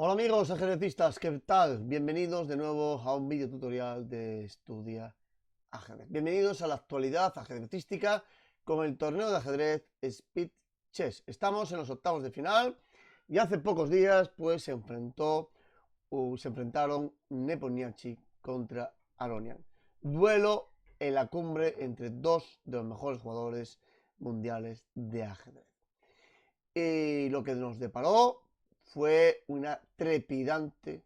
Hola amigos ajedrecistas, ¿qué tal? Bienvenidos de nuevo a un vídeo tutorial de Estudia Ajedrez. Bienvenidos a la actualidad ajedrecística con el torneo de ajedrez Speed Chess. Estamos en los octavos de final y hace pocos días pues se enfrentaron Nepomniachtchi contra Aronian. Duelo en la cumbre entre dos de los mejores jugadores mundiales de ajedrez. Y lo que nos deparó fue una trepidante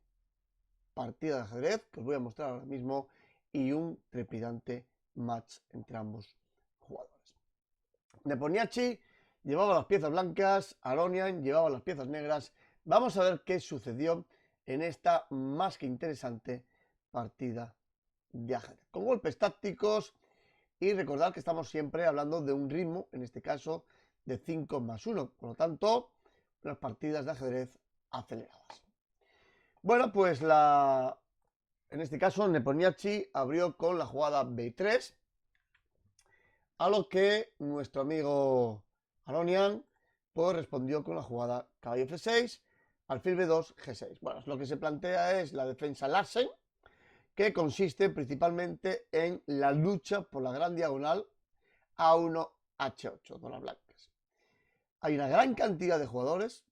partida de ajedrez que os voy a mostrar ahora mismo y un trepidante match entre ambos jugadores. Nepomniachtchi llevaba las piezas blancas, Aronian llevaba las piezas negras. Vamos a ver qué sucedió en esta más que interesante partida de ajedrez. Con golpes tácticos y recordad que estamos siempre hablando de un ritmo, en este caso de 5+1. Por lo tanto, unas partidas de ajedrez aceleradas. Bueno, pues en este caso Nepomniachtchi abrió con la jugada B3, a lo que nuestro amigo Aronian pues respondió con la jugada caballo F6, alfil B2, G6. Bueno, lo que se plantea es la defensa Larsen, que consiste principalmente en la lucha por la gran diagonal A1, H8, con las blancas. Hay una gran cantidad de jugadores,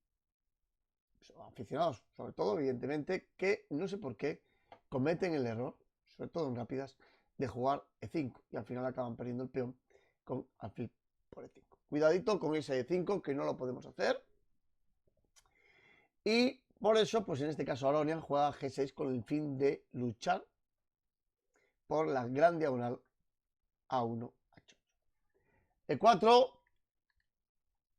aficionados sobre todo, evidentemente, que no sé por qué cometen el error, sobre todo en rápidas, de jugar E5 y al final acaban perdiendo el peón con alfil por E5. Cuidadito con ese E5 que no lo podemos hacer. Y por eso, pues en este caso Aronian juega G6 con el fin de luchar por la gran diagonal A1, H8. E4,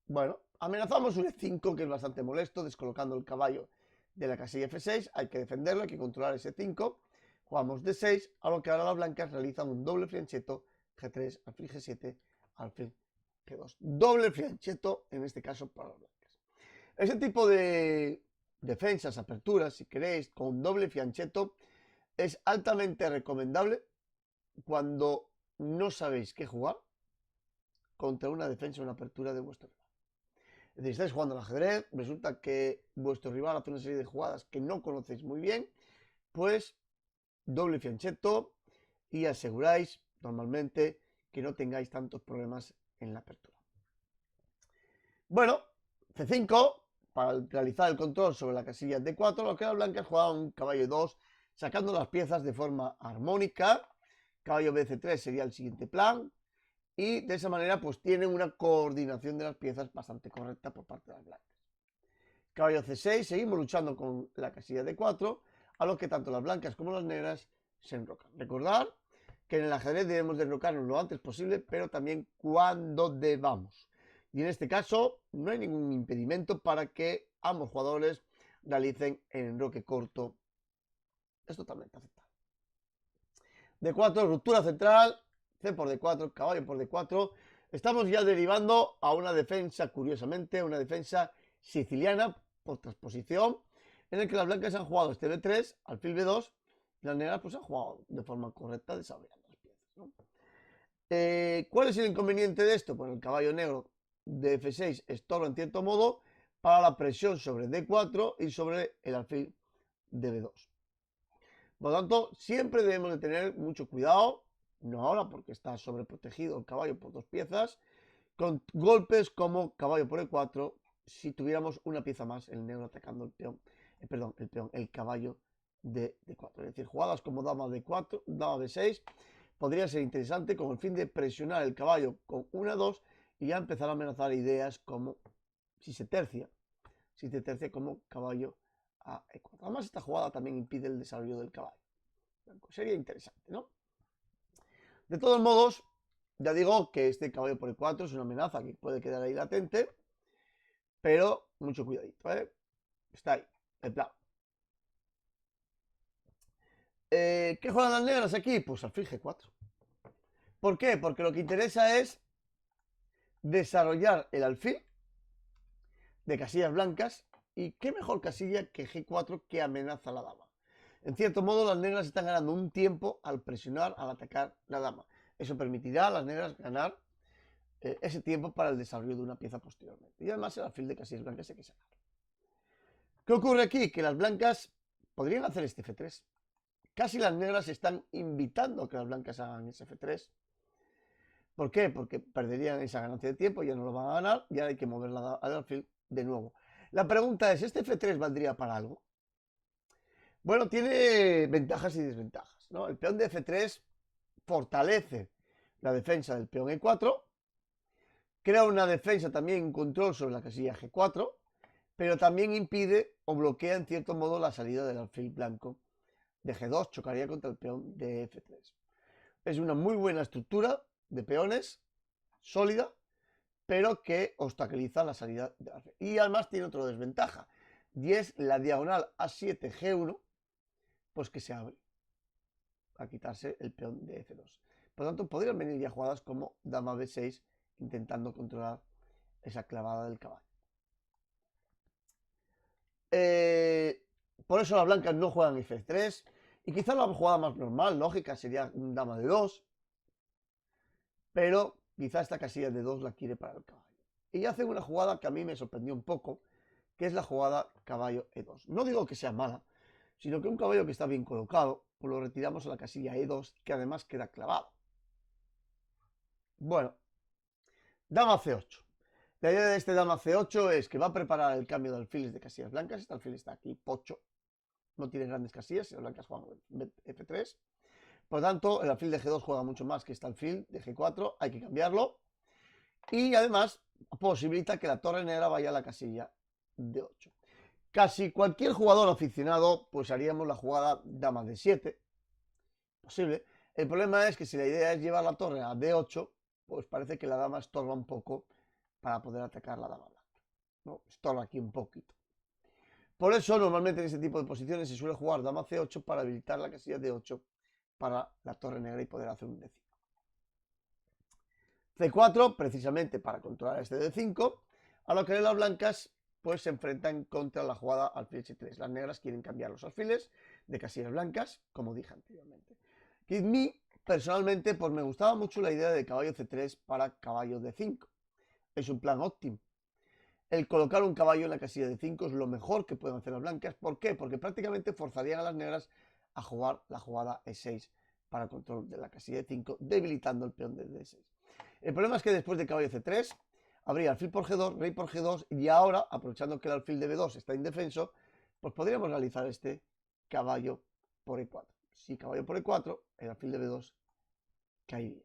bueno, amenazamos un E5 que es bastante molesto, descolocando el caballo de la casilla F6. Hay que defenderlo, hay que controlar ese 5. Jugamos D6, a lo que ahora las blancas realizan un doble fianchetto, G3, alfil G7, alfil G2. Doble fianchetto, en este caso, para las blancas. Ese tipo de defensas, aperturas, si queréis, con doble fianchetto, es altamente recomendable cuando no sabéis qué jugar contra una defensa o una apertura de vuestro rival. Es decir, estáis jugando al ajedrez, resulta que vuestro rival hace una serie de jugadas que no conocéis muy bien, pues doble fianchetto y aseguráis normalmente que no tengáis tantos problemas en la apertura. Bueno, C5 para realizar el control sobre la casilla D4, lo que las blancas jugaban un caballo 2 sacando las piezas de forma armónica. Caballo BC3 sería el siguiente plan y de esa manera pues tienen una coordinación de las piezas bastante correcta por parte de las blancas. Caballo C6, seguimos luchando con la casilla D4, a lo que tanto las blancas como las negras se enrocan. Recordad que en el ajedrez debemos de enrocarnos lo antes posible, pero también cuando debamos. Y en este caso no hay ningún impedimento para que ambos jugadores realicen el enroque corto. Es totalmente aceptable. D4, ruptura central, C por D4, caballo por D4. Estamos ya derivando a una defensa, curiosamente, una defensa siciliana por transposición, en el que las blancas han jugado este B3, alfil B2, y las negras pues han jugado de forma correcta desarrollando las piezas, ¿no? ¿Cuál es el inconveniente de esto? Pues el caballo negro de F6 estorba en cierto modo para la presión sobre D4 y sobre el alfil de B2. Por lo tanto, siempre debemos de tener mucho cuidado, no ahora porque está sobreprotegido el caballo por dos piezas, con golpes como caballo por E4, si tuviéramos una pieza más, el negro atacando el peón, el caballo de D4. Es decir, jugadas como dama D4, dama D6, podría ser interesante con el fin de presionar el caballo con una 2 y ya empezar a amenazar ideas como si se tercia como caballo a E4. Además, esta jugada también impide el desarrollo del caballo. Sería interesante, ¿no? De todos modos, ya digo que este caballo por E4 es una amenaza que puede quedar ahí latente, pero mucho cuidadito, ¿eh? Está ahí, el plan. ¿Qué juegan las negras aquí? Pues alfil G4. ¿Por qué? Porque lo que interesa es desarrollar el alfil de casillas blancas. Y qué mejor casilla que G4 que amenaza a la dama. En cierto modo, las negras están ganando un tiempo al presionar, al atacar la dama. Eso permitirá a las negras ganar ese tiempo para el desarrollo de una pieza posteriormente. Y además el alfil de casillas blancas hay que sacar. ¿Qué ocurre aquí? Que las blancas podrían hacer este F3. Casi las negras están invitando a que las blancas hagan ese F3. ¿Por qué? Porque perderían esa ganancia de tiempo, ya no lo van a ganar, ya hay que moverla al alfil de nuevo. La pregunta es, ¿este F3 valdría para algo? Bueno, tiene ventajas y desventajas, ¿no? El peón de F3 fortalece la defensa del peón E4, crea una defensa también en control sobre la casilla G4, pero también impide o bloquea en cierto modo la salida del alfil blanco de G2, chocaría contra el peón de F3. Es una muy buena estructura de peones, sólida, pero que obstaculiza la salida del alfil. Y además tiene otra desventaja, y es la diagonal A7, G1, pues que se abre a quitarse el peón de F2. Por lo tanto, podrían venir ya jugadas como dama B6, intentando controlar esa clavada del caballo. Por eso las blancas no juegan F3, y quizá la jugada más normal, lógica, sería un dama de 2, pero quizá esta casilla de 2 la quiere para el caballo. Y hace una jugada que a mí me sorprendió un poco, que es la jugada caballo E2. No digo que sea mala, sino que un caballo que está bien colocado, pues lo retiramos a la casilla E2, que además queda clavado. Bueno, dama C8. La idea de este dama C8 es que va a preparar el cambio de alfiles de casillas blancas. Este alfil está aquí, pocho. No tiene grandes casillas, si las blancas juegan F3. Por lo tanto, el alfil de G2 juega mucho más que este alfil de G4. Hay que cambiarlo. Y además, posibilita que la torre negra vaya a la casilla de 8. Casi cualquier jugador aficionado, pues haríamos la jugada dama de 7. Posible. El problema es que si la idea es llevar la torre a D8, pues parece que la dama estorba un poco para poder atacar la dama blanca, ¿no? Estorba aquí un poquito. Por eso, normalmente en este tipo de posiciones se suele jugar dama C8 para habilitar la casilla D8 para la torre negra y poder hacer un D5. C4, precisamente para controlar este D5, a lo que las blancas pues se enfrentan contra la jugada alfil H3. Las negras quieren cambiar los alfiles de casillas blancas, como dije anteriormente. Y a mí, personalmente, pues me gustaba mucho la idea de caballo C3 para caballo D5. Es un plan óptimo. El colocar un caballo en la casilla de 5 es lo mejor que pueden hacer las blancas. ¿Por qué? Porque prácticamente forzarían a las negras a jugar la jugada E6 para control de la casilla de 5, debilitando el peón de D6. El problema es que después de caballo C3 habría alfil por G2, rey por G2 y ahora, aprovechando que el alfil de B2 está indefenso, pues podríamos realizar este caballo por E4. Si caballo por E4, el alfil de B2 caería.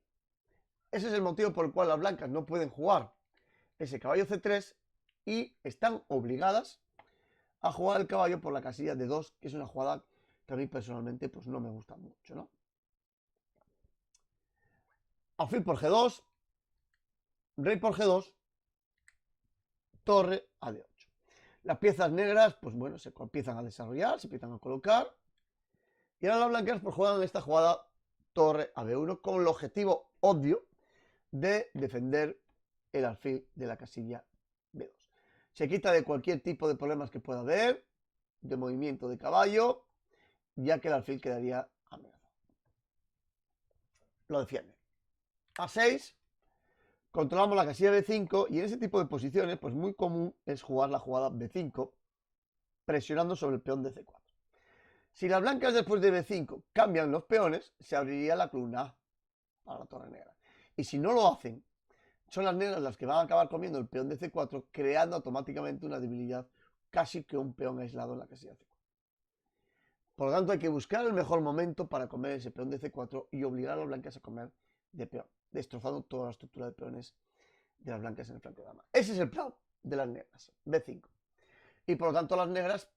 Ese es el motivo por el cual las blancas no pueden jugar ese caballo C3 y están obligadas a jugar el caballo por la casilla de 2, que es una jugada que a mí personalmente pues no me gusta mucho, ¿no? Alfil por G2, rey por G2, torre a D8. Las piezas negras, pues bueno, se empiezan a desarrollar, se empiezan a colocar. Y ahora las blancas pues juegan esta jugada torre a B1 con el objetivo obvio de defender el alfil de la casilla B2. Se quita de cualquier tipo de problemas que pueda haber, de movimiento de caballo, ya que el alfil quedaría amenazado. Lo defiende. A6, controlamos la casilla B5 y en ese tipo de posiciones, pues muy común es jugar la jugada B5, presionando sobre el peón de C4. Si las blancas después de B5 cambian los peones, se abriría la columna A para la torre negra. Y si no lo hacen, son las negras las que van a acabar comiendo el peón de C4, creando automáticamente una debilidad, casi que un peón aislado en la casilla C4. Por lo tanto, hay que buscar el mejor momento para comer ese peón de C4 y obligar a las blancas a comer de peón, destrozando toda la estructura de peones de las blancas en el flanco de dama. Ese es el plan de las negras, B5. Y por lo tanto, las negras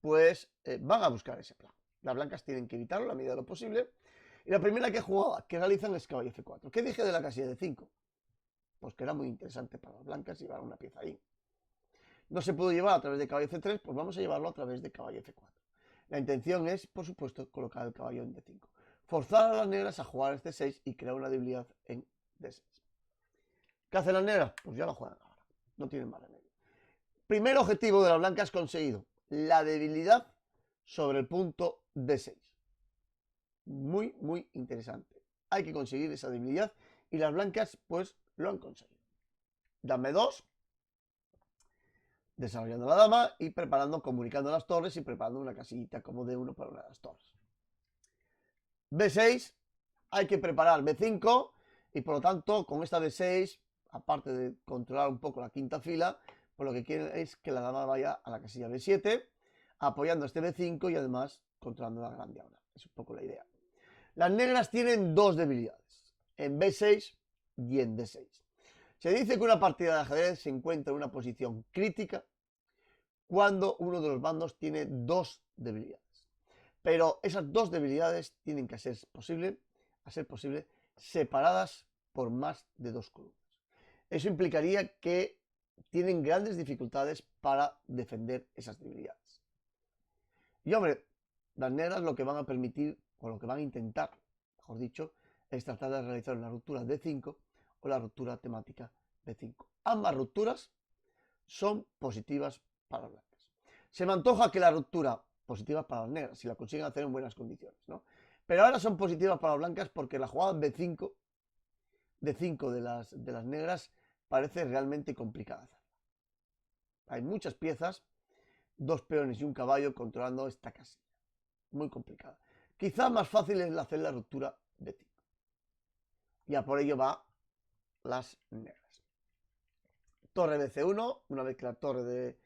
pues van a buscar ese plan. Las blancas tienen que evitarlo a la medida de lo posible. Y la primera que realizan es caballo F4. ¿Qué dije de la casilla de 5? Pues que era muy interesante para las blancas llevar una pieza ahí. No se pudo llevar a través de caballo C3, pues vamos a llevarlo a través de caballo F4. La intención es, por supuesto, colocar el caballo en D5. Forzar a las negras a jugar este 6 y crear una debilidad en D6. ¿Qué hacen las negras? Pues ya lo juegan ahora. No tienen más remedio. Primer objetivo de las blancas conseguido. La debilidad sobre el punto D6. Muy, muy interesante. Hay que conseguir esa debilidad y las blancas pues lo han conseguido. Dame 2. desarrollando la dama y preparando, comunicando las torres y preparando una casillita como D1 para una de las torres. B6, hay que preparar B5 y por lo tanto con esta B6, aparte de controlar un poco la quinta fila, pues lo que quieren es que la dama vaya a la casilla B7, apoyando este B5 y además controlando la gran diagonal. Es un poco la idea. Las negras tienen dos debilidades, en B6 y en D6. Se dice que una partida de ajedrez se encuentra en una posición crítica cuando uno de los bandos tiene dos debilidades. Pero esas dos debilidades tienen que ser posible, separadas por más de dos columnas. Eso implicaría que tienen grandes dificultades para defender esas debilidades. Y hombre, las negras lo que van a permitir, o lo que van a intentar, mejor dicho, es tratar de realizar una ruptura D5 o la ruptura temática B5. Ambas rupturas son positivas para las blancas. Se me antoja que la ruptura positiva para las negras, si la consiguen hacer en buenas condiciones, ¿no? Pero ahora son positivas para las blancas porque la jugada B5, D5 de las negras parece realmente complicada hacerla. Hay muchas piezas, dos peones y un caballo controlando esta casilla. Muy complicada. Quizá más fácil es hacer la ruptura B5. Ya por ello va las negras. Torre BC1, una vez que la torre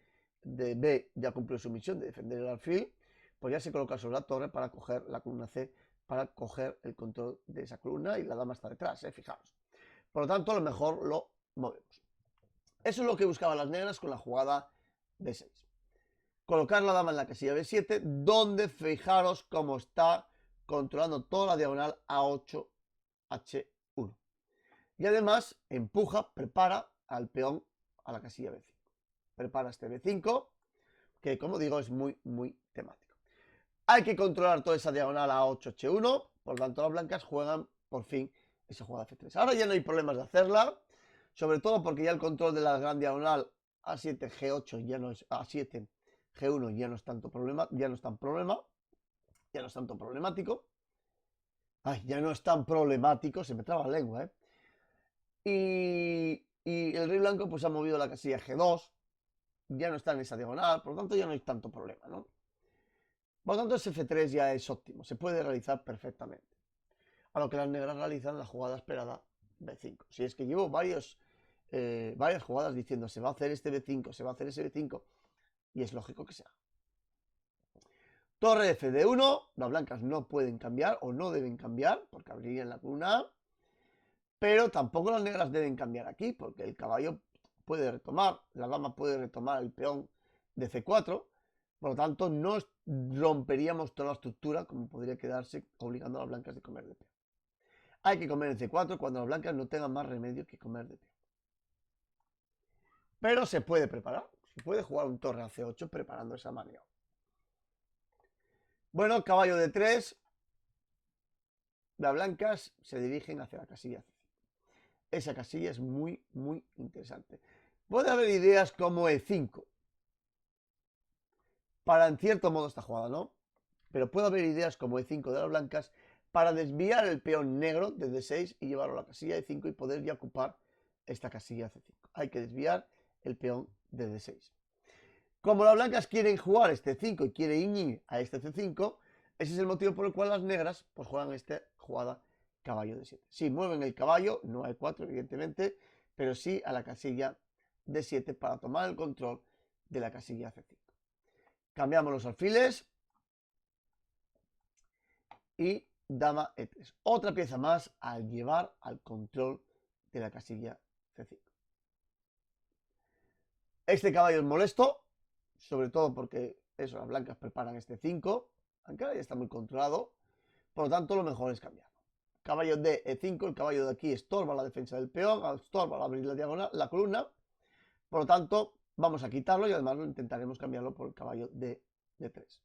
de B ya cumplió su misión de defender el alfil, pues ya se coloca sobre la torre para coger la columna C, para coger el control de esa columna y la dama está detrás, fijaros. Por lo tanto, a lo mejor lo movemos. Eso es lo que buscaban las negras con la jugada B6. Colocar la dama en la casilla B7, donde fijaros cómo está controlando toda la diagonal A8, H1. Y además empuja, prepara al peón a la casilla B5. Prepara este B5, que como digo es muy, muy temático. Hay que controlar toda esa diagonal A8, H1, por lo tanto las blancas juegan por fin esa jugada F3. Ahora ya no hay problemas de hacerla, sobre todo porque ya el control de la gran diagonal A7, G8 ya no es A7, G1 ya no es tanto problema, ya no es tanto problemático. Ay, ya no es tan problemático, se me traba la lengua, Y el rey blanco pues ha movido la casilla G2, ya no está en esa diagonal, por lo tanto ya no hay tanto problema, ¿no? Por lo tanto ese F3 ya es óptimo, se puede realizar perfectamente. A lo que las negras realizan la jugada esperada B5. Si es que llevo varias jugadas diciendo se va a hacer este B5, se va a hacer ese B5, y es lógico que sea. Torre F de 1, las blancas no pueden cambiar o no deben cambiar, porque abrirían la columna A, pero tampoco las negras deben cambiar aquí, porque el caballo puede retomar, la dama puede retomar el peón de C4, por lo tanto no romperíamos toda la estructura como podría quedarse obligando a las blancas de comer de peón. Hay que comer en C4 cuando las blancas no tengan más remedio que comer de peón. Pero se puede preparar, se puede jugar un torre a C8 preparando esa maniobra. Bueno, caballo de 3, las blancas se dirigen hacia la casilla C5. Esa casilla es muy, muy interesante. Puede haber ideas como E5 para en cierto modo esta jugada, ¿no? Pero puede haber ideas como E5 de las blancas para desviar el peón negro de D6 y llevarlo a la casilla E5 y poder ya ocupar esta casilla C5. Hay que desviar el peón de D6. Como las blancas quieren jugar este 5 y quieren ir a este C5, ese es el motivo por el cual las negras pues juegan esta jugada caballo de 7. Sí, mueven el caballo, no a E4 evidentemente, pero sí a la casilla D7 para tomar el control de la casilla C5. Cambiamos los alfiles y dama E3. Otra pieza más al llevar al control de la casilla C5. Este caballo es molesto, sobre todo porque eso, las blancas preparan este 5, aunque ahora ya está muy controlado, por lo tanto lo mejor es cambiarlo. Caballo de E5, el caballo de aquí estorba la defensa del peón, estorba al abrir la diagonal, la columna, por lo tanto vamos a quitarlo y además intentaremos cambiarlo por el caballo de D3.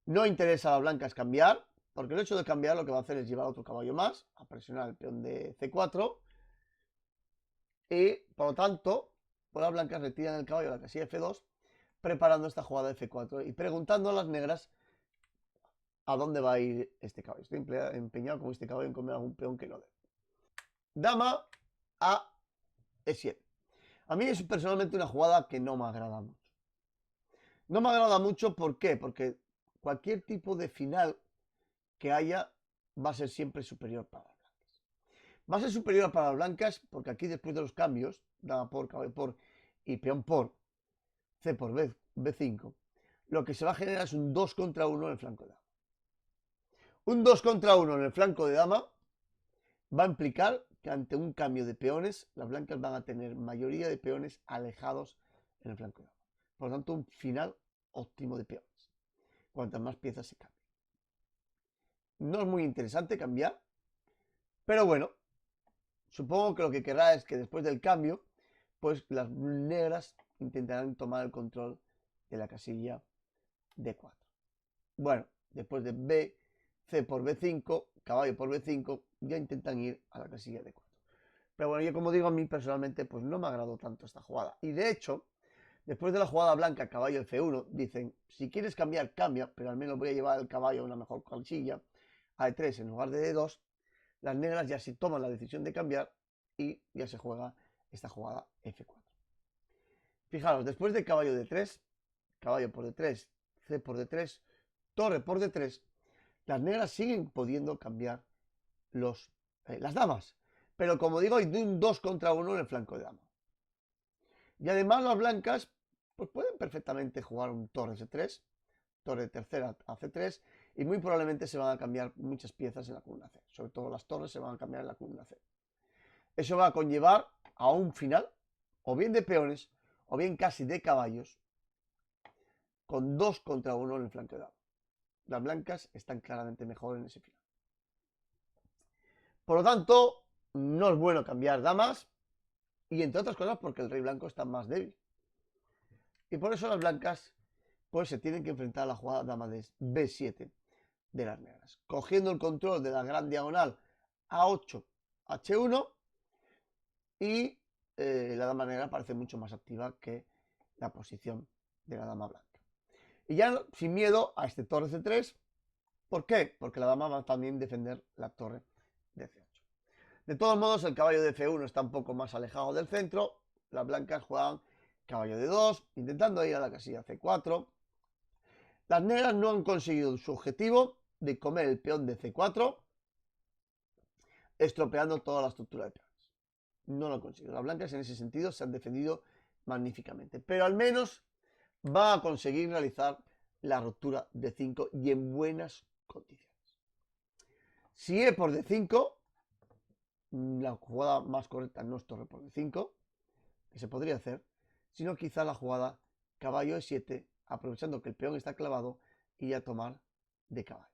No interesa a las blancas cambiar, porque el hecho de cambiar lo que va a hacer es llevar otro caballo más, a presionar el peón de C4, y por lo tanto, pues las blancas retiran el caballo a la casilla F2, preparando esta jugada de F4 y preguntando a las negras a dónde va a ir este caballo. Estoy empeñado con este caballo en comer algún peón que no dé. dama a E7. A mí es personalmente una jugada que no me agrada mucho. No me agrada mucho, ¿por qué? Porque cualquier tipo de final que haya va a ser siempre superior para las blancas. Va a ser superior para las blancas porque aquí después de los cambios, dama por, caballo por y peón por, C por B, B5, lo que se va a generar es un 2 contra 1 en el flanco de dama. Un 2 contra 1 en el flanco de dama va a implicar que ante un cambio de peones, las blancas van a tener mayoría de peones alejados en el flanco de dama. Por lo tanto, un final óptimo de peones. Cuantas más piezas se cambien. No es muy interesante cambiar, pero bueno, supongo que lo que querrá es que después del cambio, pues las negras intentarán tomar el control de la casilla D4. Bueno, después de B, C por B5, caballo por B5, ya intentan ir a la casilla D4. Pero bueno, yo como digo, a mí personalmente pues no me agradó tanto esta jugada. Y de hecho, después de la jugada blanca, caballo F1, dicen, si quieres cambiar, cambia, pero al menos voy a llevar el caballo a una mejor casilla, a E3 en lugar de D2. Las negras ya se toman la decisión de cambiar y ya se juega esta jugada F4. Fijaros, después de caballo D3, caballo por D3, C por D3, torre por D3, las negras siguen pudiendo cambiar las damas. Pero como digo, hay de un 2 contra 1 en el flanco de dama. Y además las blancas pues pueden perfectamente jugar un torre C3, torre tercera a C3, y muy probablemente se van a cambiar muchas piezas en la columna C. Sobre todo las torres se van a cambiar en la columna C. Eso va a conllevar a un final, o bien de peones, o bien casi de caballos, con 2 contra 1 en el flanco de dama. Las blancas están claramente mejor en ese final. Por lo tanto, no es bueno cambiar damas, y entre otras cosas porque el rey blanco está más débil. Y por eso las blancas pues se tienen que enfrentar a la jugada dama de B7 de las negras, cogiendo el control de la gran diagonal A8, H1, y la dama negra parece mucho más activa que la posición de la dama blanca. Y ya sin miedo a este torre C3, ¿por qué? Porque la dama va a también defender la torre de C8. De todos modos, el caballo de F1 está un poco más alejado del centro. Las blancas juegan caballo de 2, intentando ir a la casilla C4. Las negras no han conseguido su objetivo de comer el peón de C4, estropeando toda la estructura de peones. No lo han conseguido. Las blancas en ese sentido se han defendido magníficamente. Pero al menos va a conseguir realizar la ruptura de 5 y en buenas condiciones. Si E por D5, la jugada más correcta no es torre por D5, que se podría hacer, sino quizá la jugada caballo E7, aprovechando que el peón está clavado y a tomar de caballo.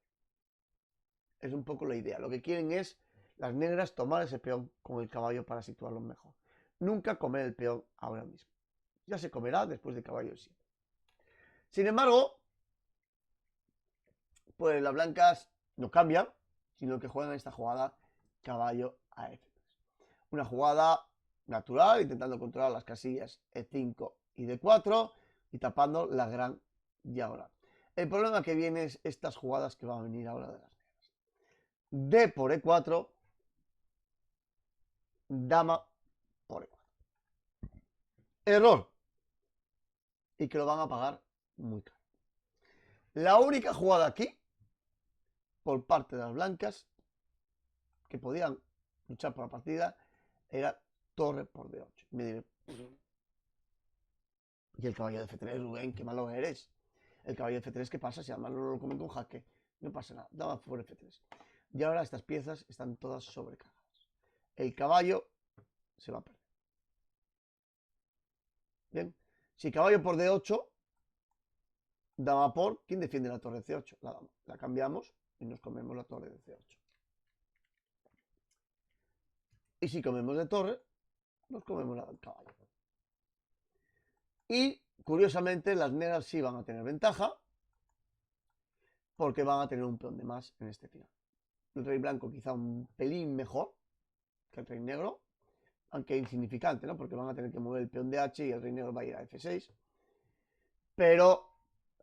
Es un poco la idea. Lo que quieren es las negras tomar ese peón con el caballo para situarlo mejor. Nunca comer el peón ahora mismo. Ya se comerá después de caballo E7. Sin embargo, pues las blancas no cambian, sino que juegan esta jugada caballo a F3. Una jugada natural, intentando controlar las casillas E5 y D4 y tapando la gran diagonal. El problema que viene es estas jugadas que van a venir ahora de las negras. D por E4, dama por E4. Error. Y que lo van a pagar muy caro. La única jugada aquí, por parte de las blancas, que podían luchar por la partida, era torre por D8. Me diré, y el caballo de F3, Rubén, qué malo eres. El caballo de F3, ¿qué pasa? Si además no lo comen con jaque, no pasa nada. Dama por F3. Y ahora estas piezas están todas sobrecargadas. El caballo se va a perder. Bien. Si caballo por D8, dama por, ¿quién defiende la torre de C8? La dama. La cambiamos y nos comemos la torre de C8. Y si comemos de torre, nos comemos la del caballo. Y, curiosamente, las negras sí van a tener ventaja, porque van a tener un peón de más en este final. El rey blanco quizá un pelín mejor que el rey negro, aunque insignificante, ¿no? Porque van a tener que mover el peón de H y el rey negro va a ir a F6. Pero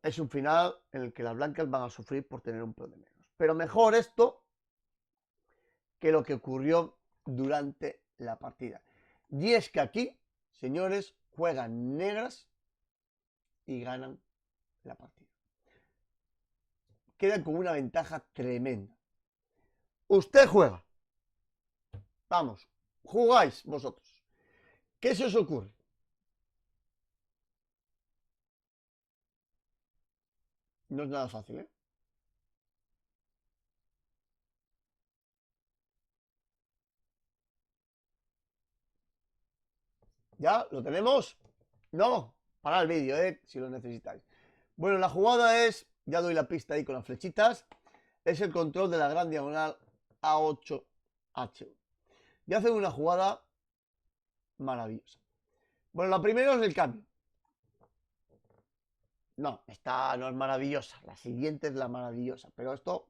es un final en el que las blancas van a sufrir por tener un peón de menos. Pero mejor esto que lo que ocurrió durante la partida. Y es que aquí, señores, juegan negras y ganan la partida. Quedan con una ventaja tremenda. Usted juega. Vamos, jugáis vosotros. ¿Qué se os ocurre? No es nada fácil, ¿eh? ¿Ya? ¿Lo tenemos? No, para el vídeo, si lo necesitáis. Bueno, la jugada es, ya doy la pista ahí con las flechitas, es el control de la gran diagonal A8H1. Y hacen una jugada maravillosa. Bueno, la primera es el cambio. No, esta no es maravillosa. La siguiente es la maravillosa. Pero esto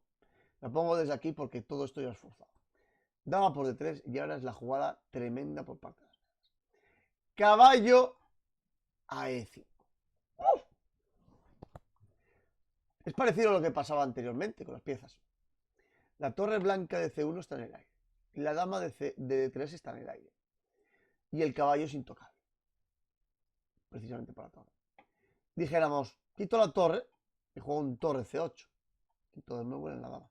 lo pongo desde aquí porque todo esto ya es forzado. Dama por D3 y ahora es la jugada tremenda por parte de las negras. Caballo a E5. ¡Uf! Es parecido a lo que pasaba anteriormente con las piezas. La torre blanca de C1 está en el aire. Y la dama de D3 está en el aire. Y el caballo es intocable. Precisamente por la torre. Dijéramos, quito la torre y juego un torre C8. Quito de nuevo en la dama.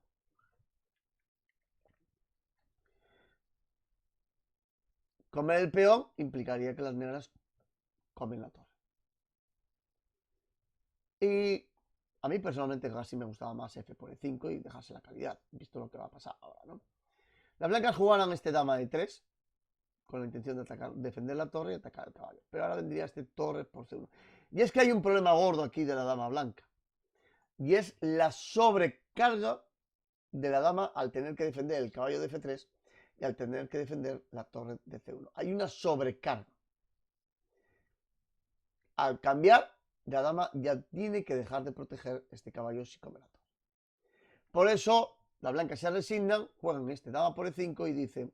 Comer el peón implicaría que las negras comen la torre. Y a mí personalmente casi me gustaba más F por E5 y dejarse la calidad, visto lo que va a pasar ahora, ¿no? Las blancas jugaron este dama de 3 con la intención de atacar, defender la torre y atacar el caballo. Pero ahora vendría este torre por C1. Y es que hay un problema gordo aquí de la dama blanca. Y es la sobrecarga de la dama al tener que defender el caballo de F3 y al tener que defender la torre de C1. Hay una sobrecarga. Al cambiar, la dama ya tiene que dejar de proteger este caballo si come la torre. Por eso, las blancas se resignan, juegan este dama por E5 y dicen,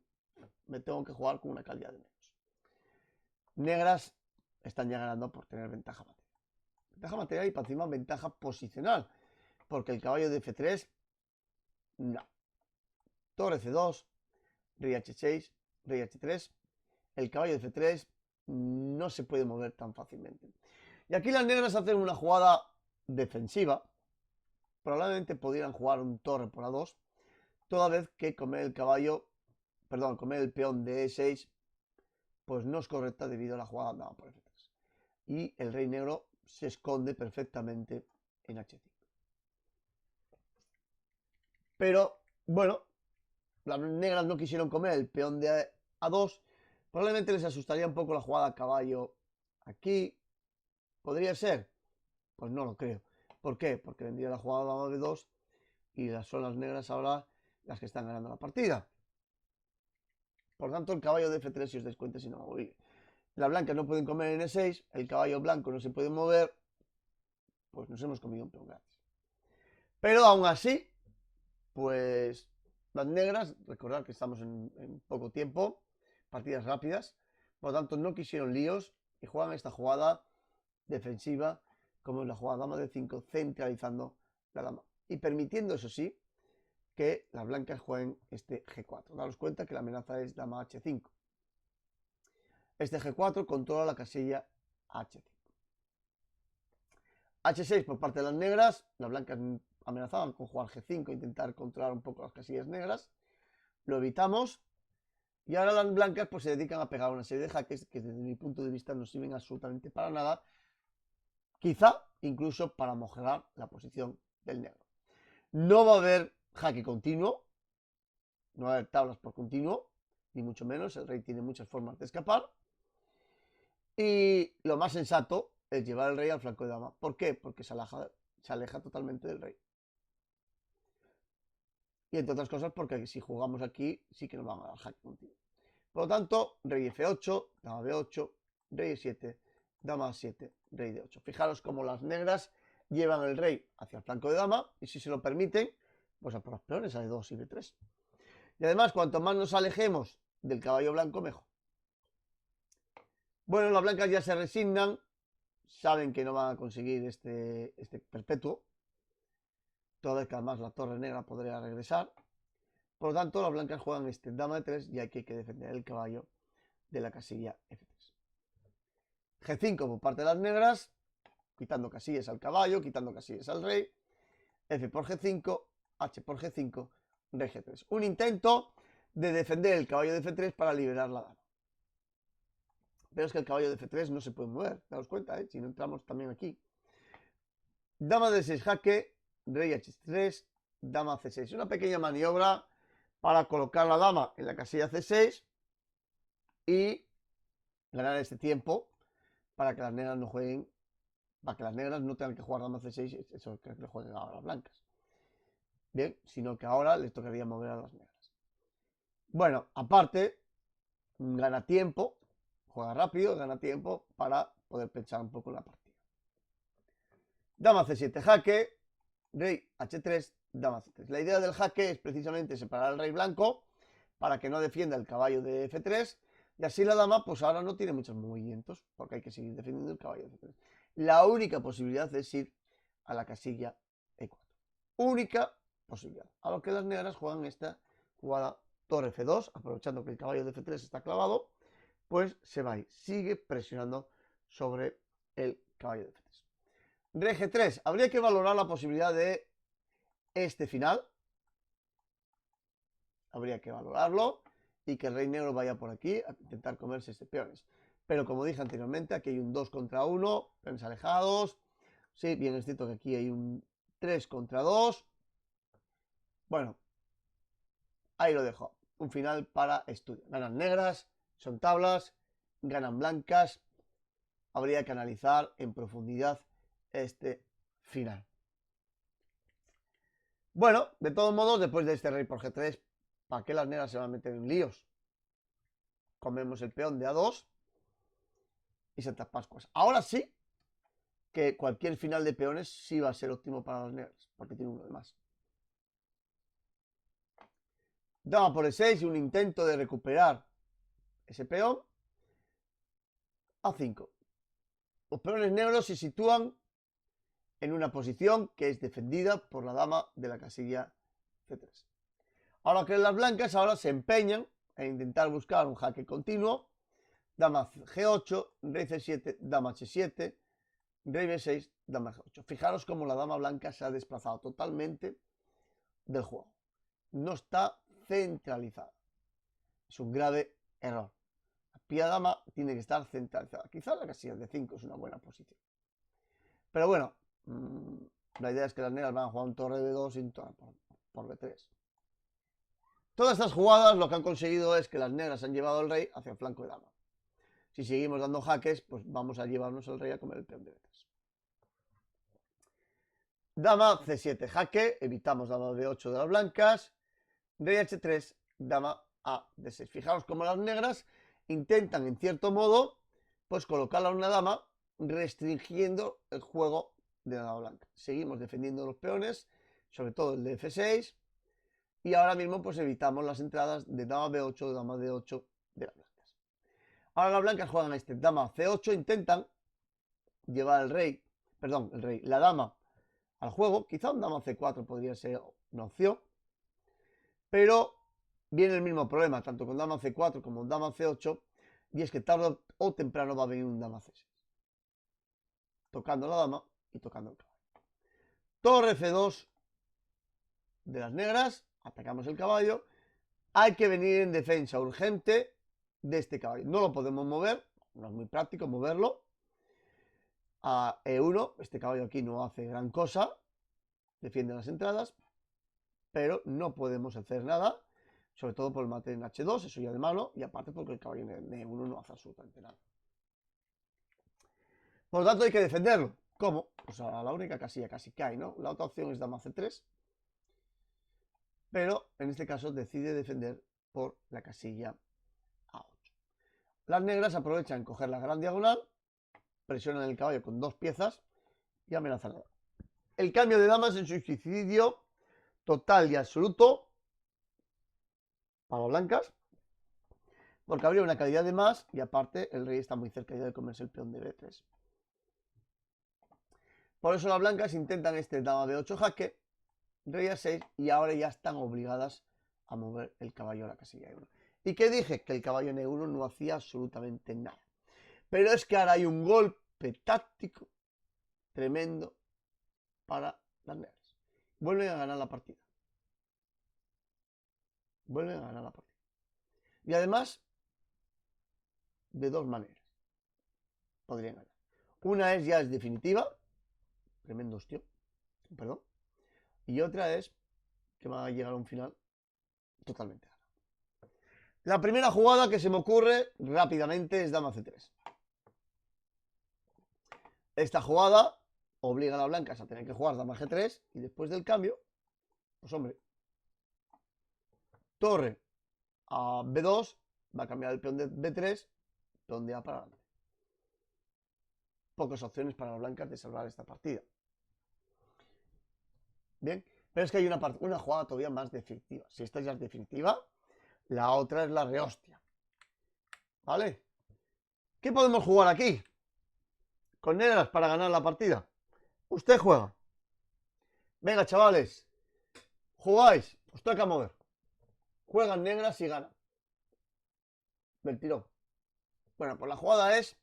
me tengo que jugar con una calidad de menos. Negras están ya ganando por tener ventaja material. Ventaja material y para encima ventaja posicional. Porque el caballo de F3, no. Torre C2, rey H6, rey H3. El caballo de F3 no se puede mover tan fácilmente. Y aquí las negras hacen una jugada defensiva. Probablemente podrían jugar un torre por A2. Toda vez que comer el caballo, perdón, comer el peón de E6, pues no es correcta debido a la jugada dama por F3. Y el rey negro se esconde perfectamente en H5. Pero, bueno, las negras no quisieron comer el peón de A2. Probablemente les asustaría un poco la jugada caballo aquí. ¿Podría ser? Pues no lo creo. ¿Por qué? Porque vendría la jugada dama B2 y son las negras ahora las que están ganando la partida. Por tanto, el caballo de F3, si os dais cuenta, si no va a morir. Las blancas no pueden comer en E6, el caballo blanco no se puede mover, pues nos hemos comido un peón gratis. Pero aún así, pues las negras, recordad que estamos en poco tiempo, partidas rápidas, por lo tanto no quisieron líos y juegan esta jugada defensiva, como es la jugada dama de 5, centralizando la dama y permitiendo, eso sí, que las blancas jueguen este G4. Daros cuenta que la amenaza es dama H5. Este G4 controla la casilla H5. H6 por parte de las negras. Las blancas amenazaban con jugar G5, intentar controlar un poco las casillas negras. Lo evitamos. Y ahora las blancas pues se dedican a pegar una serie de jaques que desde mi punto de vista no sirven absolutamente para nada. Quizá incluso para mejorar la posición del negro. No va a haber jaque continuo. No va a haber tablas por continuo. Ni mucho menos. El rey tiene muchas formas de escapar. Y lo más sensato es llevar el rey al flanco de dama. ¿Por qué? Porque se aleja totalmente del rey. Y entre otras cosas porque si jugamos aquí sí que nos van a dar jaque continuo. Por lo tanto, rey F8, dama B8, rey E7, dama A7, rey D8. Fijaros cómo las negras llevan el rey hacia el flanco de dama y si se lo permiten, pues a por los peones a D2 y B3. Y además, cuanto más nos alejemos del caballo blanco, mejor. Bueno, las blancas ya se resignan, saben que no van a conseguir este perpetuo, toda vez que además la torre negra podría regresar. Por lo tanto, las blancas juegan este dama de 3 y aquí hay que defender el caballo de la casilla F3. G5 por parte de las negras, quitando casillas al caballo, quitando casillas al rey. F por G5, H por G5, rey G3. Un intento de defender el caballo de F3 para liberar la dama. Pero es que el caballo de F3 no se puede mover, daos cuenta, si no entramos también aquí. Dama de 6 jaque, rey H3, dama C6. Una pequeña maniobra para colocar la dama en la casilla C6 y ganar este tiempo para que las negras no jueguen, para que las negras no tengan que jugar dama C6, eso que le jueguen ahora las blancas. Bien, sino que ahora les tocaría mover a las negras. Bueno, aparte, gana tiempo, juega rápido, gana tiempo para poder pensar un poco en la partida. Dama C7 jaque, rey H3, dama C3. La idea del jaque es precisamente separar al rey blanco para que no defienda el caballo de F3 y así la dama pues ahora no tiene muchos movimientos porque hay que seguir defendiendo el caballo de F3. La única posibilidad es ir a la casilla E4. Única posibilidad. A lo que las negras juegan esta jugada torre F2, aprovechando que el caballo de F3 está clavado, pues se va y sigue presionando sobre el caballo de F3. Rey G3, habría que valorar la posibilidad de este final. Habría que valorarlo y que el rey negro vaya por aquí a intentar comerse este peones. Pero como dije anteriormente, aquí hay un 2 contra 1, peones alejados. Sí, bien es cierto que aquí hay un 3 contra 2. Bueno, ahí lo dejo. Un final para estudio. Ganan negras, son tablas, ganan blancas. Habría que analizar en profundidad este final. Bueno, de todos modos, después de este rey por G3, ¿para qué las negras se van a meter en líos? Comemos el peón de A2 y Santas Pascuas. Ahora sí que cualquier final de peones sí va a ser óptimo para las negras, porque tiene uno de más. Dama por E6 y un intento de recuperar ese peón. A5. Los peones negros se sitúan en una posición que es defendida por la dama de la casilla C3. Ahora que las blancas ahora se empeñan en intentar buscar un jaque continuo. Dama G8, rey C7, dama H7, rey B6, dama G8. Fijaros cómo la dama blanca se ha desplazado totalmente del juego. No está centralizada. Es un grave error. La pía dama tiene que estar centralizada. Quizás la casilla de 5 es una buena posición. Pero bueno, la idea es que las negras van a jugar un torre B2 y un torre por B3. Todas estas jugadas lo que han conseguido es que las negras han llevado al rey hacia el flanco de dama. Si seguimos dando jaques, pues vamos a llevarnos al rey a comer el peón de B3. Dama C7 jaque, evitamos dama B8 de las blancas. Rey H3, dama A D6. Fijaos cómo las negras intentan en cierto modo pues colocarla a una dama restringiendo el juego de la dama blanca. Seguimos defendiendo los peones, sobre todo el de F6. Y ahora mismo pues evitamos las entradas de dama B8, de dama D8 de las blancas. Ahora las blancas juegan a este dama C8, intentan llevar al rey, perdón, la dama al juego. Quizá un dama C4 podría ser una opción. Pero viene el mismo problema, tanto con dama C4 como con dama C8, y es que tarde o temprano va a venir un dama C6. Tocando la dama y tocando el caballo. Torre F2 de las negras, atacamos el caballo. Hay que venir en defensa urgente de este caballo. No lo podemos mover, no es muy práctico moverlo. A E1, este caballo aquí no hace gran cosa, defiende las entradas, pero no podemos hacer nada, sobre todo por el mate en H2, eso ya de mano, y aparte porque el caballo en E1 no hace absolutamente nada. Por lo tanto hay que defenderlo. ¿Cómo? Pues a la única casilla casi que hay, ¿no? La otra opción es dama C3, pero en este caso decide defender por la casilla A8. Las negras aprovechan coger la gran diagonal, presionan el caballo con dos piezas y amenazan la dama. El cambio de damas en suicidio total y absoluto para las blancas, porque habría una calidad de más y aparte el rey está muy cerca ya de comerse el peón de B3. Por eso las blancas intentan este dama B8 jaque, rey A6 y ahora ya están obligadas a mover el caballo a la casilla E1. ¿Y qué dije? Que el caballo en E1 no hacía absolutamente nada. Pero es que ahora hay un golpe táctico tremendo para las negras. Vuelven a ganar la partida. Vuelven a ganar la partida. Y además, de dos maneras podrían ganar. Una es ya es definitiva. Tremendo hostia. Perdón. Y otra es que va a llegar a un final totalmente ganado. La primera jugada que se me ocurre rápidamente es dama C3. Esta jugada obliga a las blancas a tener que jugar dama G3 y después del cambio, pues hombre, torre a B2, va a cambiar el peón de B3, peón de A para adelante. Pocas opciones para las blancas de salvar esta partida. Bien, pero es que hay una jugada todavía más definitiva. Si esta ya es definitiva, la otra es la rehostia. ¿Vale? ¿Qué podemos jugar aquí? Con negras para ganar la partida. Usted juega. Venga, chavales. Jugáis. Os toca mover. Juegan negras y ganan. Del tirón. Bueno, pues la jugada es...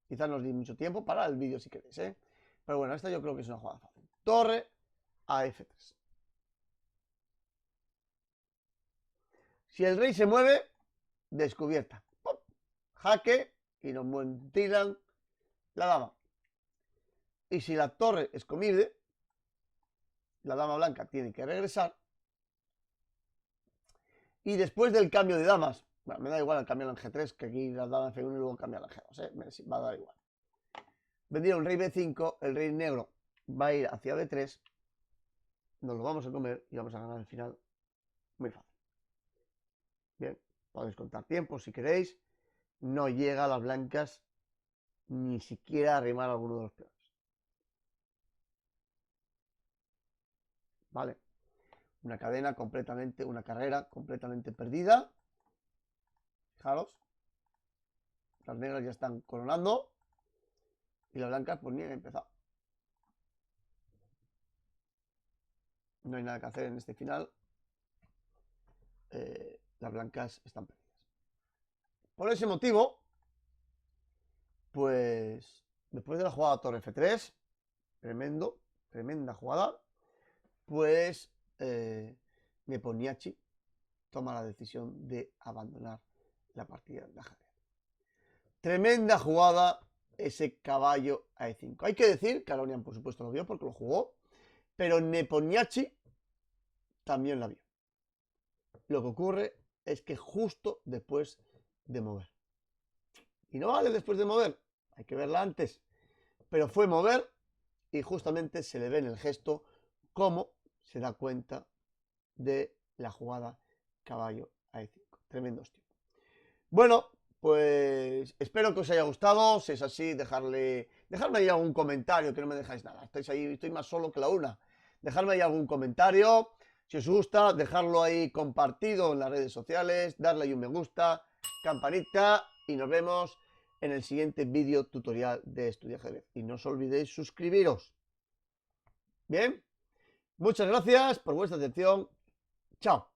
Quizás nos di mucho tiempo para el vídeo si queréis, ¿eh? Pero bueno, esta yo creo que es una jugada fácil. Torre a F3. Si el rey se mueve, descubierta. ¡Pum! Jaque y nos tiran la dama. Y si la torre es comible, la dama blanca tiene que regresar. Y después del cambio de damas, bueno, me da igual el cambio en G3, que aquí la dama F1 y luego cambia la G2, ¿eh? Me va a dar igual. Vendría un rey B5, el rey negro va a ir hacia B3, nos lo vamos a comer y vamos a ganar el final muy fácil. Bien, podéis contar tiempo si queréis. No llega a las blancas ni siquiera a arrimar alguno de los peones. ¿Vale? Una cadena completamente, una carrera completamente perdida. Fijaros. Las negras ya están coronando. Y las blancas pues ni han empezado. No hay nada que hacer en este final. Las blancas están perdidas. Por ese motivo, pues después de la jugada torre F3, tremenda jugada, pues Nepomniachtchi toma la decisión de abandonar la partida de ajedrez. Tremenda jugada ese caballo a E5. Hay que decir que Aronian por supuesto lo vio porque lo jugó, pero Nepomniachtchi también la vio. Lo que ocurre es que justo después de mover. Y no vale después de mover, hay que verla antes. Pero fue mover y justamente se le ve en el gesto cómo se da cuenta de la jugada caballo a E5. Tremendo hostia. Bueno, pues espero que os haya gustado. Si es así, dejadme ahí algún comentario, que no me dejáis nada. Estáis ahí, estoy más solo que la una. Dejadme ahí algún comentario. Si os gusta, dejadlo ahí compartido en las redes sociales, darle ahí un me gusta, campanita y nos vemos en el siguiente vídeo tutorial de Estudia Ajedrez. Y no os olvidéis suscribiros. Bien, muchas gracias por vuestra atención. Chao.